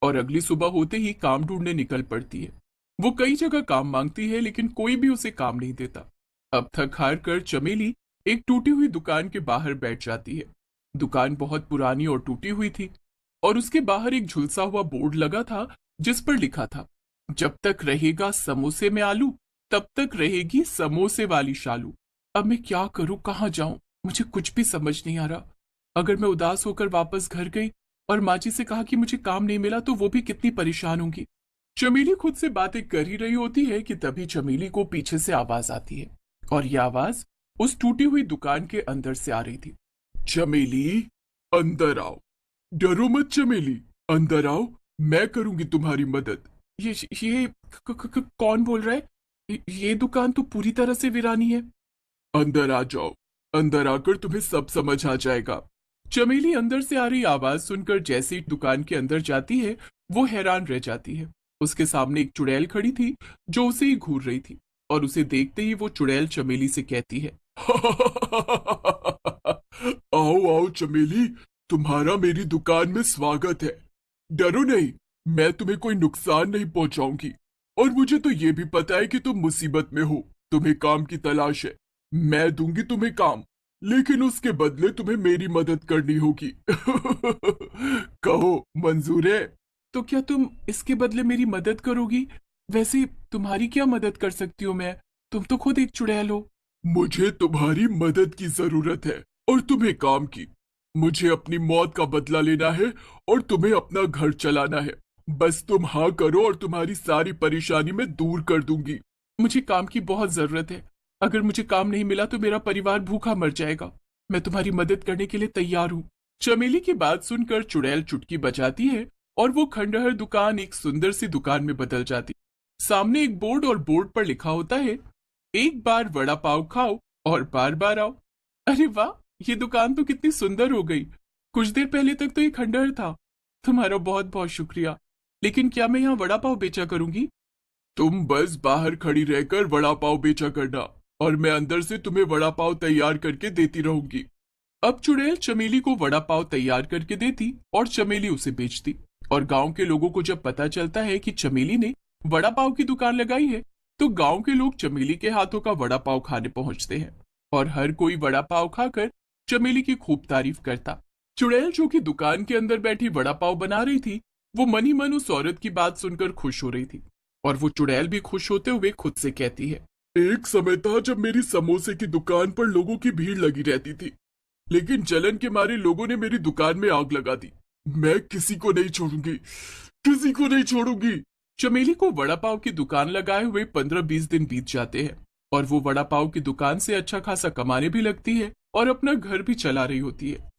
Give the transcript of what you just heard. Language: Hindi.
और अगली सुबह होते ही काम ढूंढने निकल पड़ती है। वो कई जगह काम मांगती है लेकिन कोई भी उसे काम नहीं देता। अब थक हार कर चमेली एक टूटी हुई दुकान के बाहर बैठ जाती है। दुकान बहुत पुरानी और टूटी हुई थी और उसके बाहर एक झुलसा हुआ बोर्ड लगा था जिस पर लिखा था, जब तक रहेगा समोसे में आलू तब तक रहेगी समोसे वाली शालू। अब मैं क्या करूं, कहाँ जाऊं, मुझे कुछ भी समझ नहीं आ रहा। अगर मैं उदास होकर वापस घर गई और माँ जी से कहा कि मुझे काम नहीं मिला तो वो भी कितनी परेशान होंगी। चमेली खुद से बातें कर ही रही होती है कि तभी चमेली को पीछे से आवाज आती है और यह आवाज उस टूटी हुई दुकान के अंदर से आ रही थी। चमेली, अंदर आओ। डरो मत चमेली, अंदर आओ, मैं करूंगी तुम्हारी मदद। ये कौन बोल रहा है? ये दुकान तो पूरी तरह से वीरानी है। अंदर आ जाओ, अंदर आकर तुम्हें सब समझ आ जाएगा। चमेली अंदर से आ रही आवाज सुनकर जैसे ही दुकान के अंदर जाती है वो हैरान रह जाती है। उसके सामने एक चुड़ैल खड़ी थी जो उसे ही घूर रही थी और उसे देखते ही वो चुड़ैल चमेली से कहती है, आओ आओ चमेली, तुम्हारा मेरी दुकान में स्वागत है। डरो नहीं, मैं तुम्हें कोई नुकसान नहीं पहुंचाऊंगी। और मुझे तो ये भी पता है कि तुम मुसीबत में हो, तुम्हें काम की तलाश है। मैं दूंगी तुम्हें काम, लेकिन उसके बदले तुम्हें मेरी मदद करनी होगी। कहो, मंजूर है? तो क्या तुम इसके बदले मेरी मदद करोगी? वैसे तुम्हारी क्या मदद कर सकती हूँ मैं? तुम तो खुद एक चुड़ैल हो। मुझे तुम्हारी मदद की जरूरत है और तुम्हें काम की। मुझे अपनी मौत का बदला लेना है और तुम्हें अपना घर चलाना है। बस तुम हाँ करो और तुम्हारी सारी परेशानी मैं दूर कर दूंगी। मुझे काम की बहुत जरूरत है। अगर मुझे काम नहीं मिला तो मेरा परिवार भूखा मर जाएगा। मैं तुम्हारी मदद करने के लिए तैयार हूँ। चमेली की बात सुनकर चुड़ैल चुटकी बजाती है और वो खंडहर दुकान एक सुंदर सी दुकान में बदल जाती। सामने एक बोर्ड और बोर्ड पर लिखा होता है, एक बार वड़ा पाव खाओ और बार बार आओ। अरे वाह, ये दुकान तो कितनी सुंदर हो गई। कुछ देर पहले तक तो ये खंडहर था। तुम्हारा बहुत बहुत शुक्रिया। लेकिन क्या मैं यहाँ वड़ा पाव बेचा करूंगी? तुम बस बाहर खड़ी रहकर वड़ा पाव बेचा करना और मैं अंदर से तुम्हें वड़ा पाव तैयार करके देती रहूंगी। अब चुड़ैल चमेली को वड़ा पाव तैयार करके देती और चमेली उसे बेचती। और गांव के लोगों को जब पता चलता है कि चमेली ने वड़ा पाव की दुकान लगाई है तो गांव के लोग चमेली के हाथों का वड़ा पाव खाने पहुंचते हैं और हर कोई वड़ा पाव खाकर चमेली की खूब तारीफ करता। चुड़ैल जो कि दुकान के अंदर बैठी वड़ा पाव बना रही थी, वो मन ही मन उस औरत की बात सुनकर खुश हो रही थी और वो चुड़ैल भी खुश होते हुए खुद से कहती है, एक समय था जब मेरी समोसे की दुकान पर लोगों की भीड़ लगी रहती थी, लेकिन जलन के मारे लोगों ने मेरी दुकान में आग लगा दी। मैं किसी को नहीं छोड़ूंगी, किसी को नहीं छोड़ूंगी। चमेली को वड़ा पाव की दुकान लगाए हुए 15-20 दिन बीत जाते हैं और वो वड़ा पाव की दुकान से अच्छा खासा कमाने भी लगती है और अपना घर भी चला रही होती है।